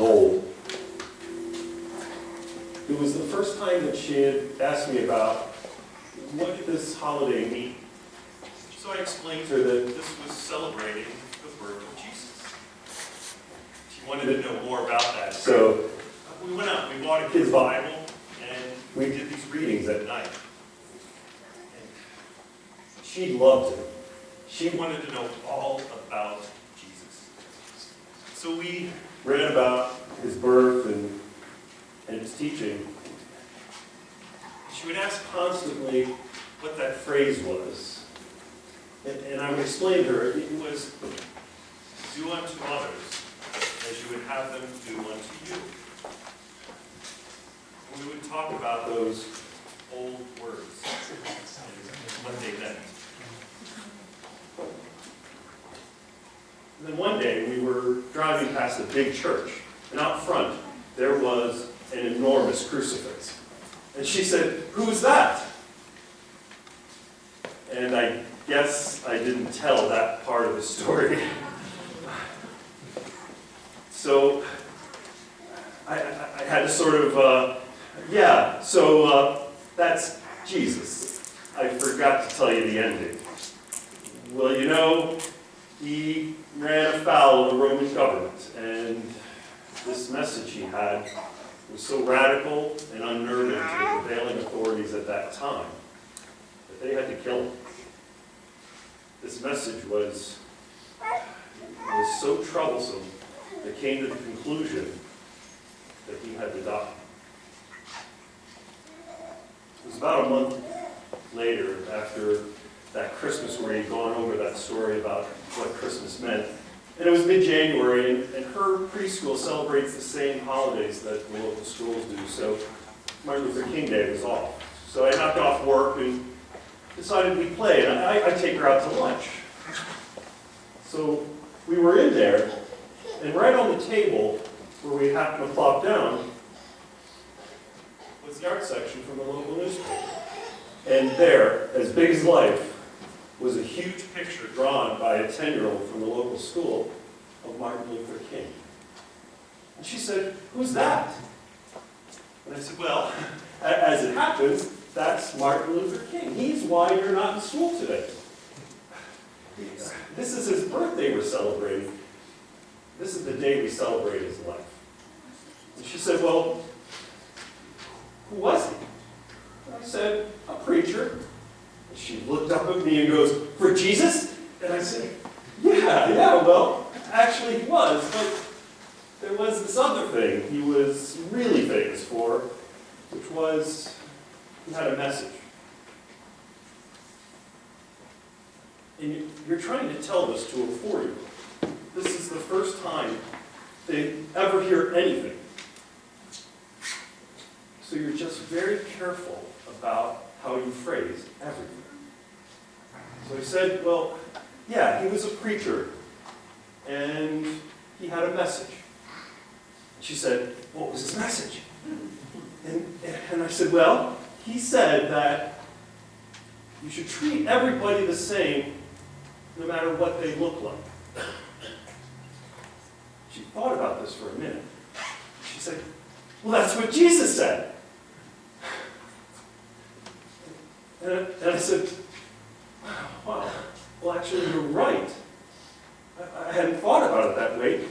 old. It was the first time that she had asked me about what did this holiday mean. So I explained to her that this was celebrating the birth of Jesus. She wanted to know more about that. So we went out, we bought a kid's Bible, and we did these readings at night. And she loved it. She wanted to know all about Jesus. So we read about his birth and his teaching. She would ask constantly what that phrase was. And I would explain to her, it was, do unto others as you would have them do unto you. And we would talk about those old words and what they meant. And then one day we were driving past a big church, and out front there was an enormous crucifix. And she said, "Who's that?" And I guess I didn't tell that part of the story. So I had to sort of, that's Jesus. I forgot to tell you the ending. Well, you know, he ran afoul of the Roman government, and this message he had was so radical and unnerving to the prevailing authorities at that time that they had to kill him. This message was so troublesome they came to the conclusion that he had to die. It was about a month later, after that Christmas where he'd gone over that story about what Christmas meant. And it was mid-January, and her preschool celebrates the same holidays that the local schools do, so Martin Luther King Day was off. So I knocked off work and decided we'd play, and I'd take her out to lunch. So we were in there, and right on the table where we happened to plop down was the art section from the local newspaper. And there, as big as life, was a huge picture drawn by a 10-year-old from the local school of Martin Luther King. And she said, "Who's that?" And I said, "Well, as it happens, that's Martin Luther King. He's why you're not in school today. This is his birthday we're celebrating. This is the day we celebrate his life." And she said, "Well, who was he?" And I said, "A preacher." And she looked up at me and goes, "For Jesus?" And I said, yeah, well, actually he was, but there was this other thing he was really famous for, which was he had a message. And you're trying to tell this to a 4-year-old. This is the first time they ever hear anything. So you're just very careful about how you phrase everything. So I said, "Well, yeah, he was a preacher, and he had a message." She said, "What was his message?" And I said, "Well, he said that you should treat everybody the same no matter what they look like." She thought about this for a minute. She said, "Well, that's what Jesus said." And I said, "Wow, well, actually, you're right. I hadn't thought about it that way.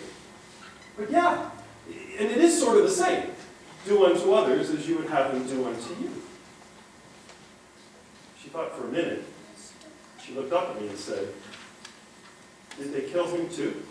But yeah, and it is sort of the same. Do unto others as you would have them do unto you." She thought for a minute. She looked up at me and said, "Did they kill him too?"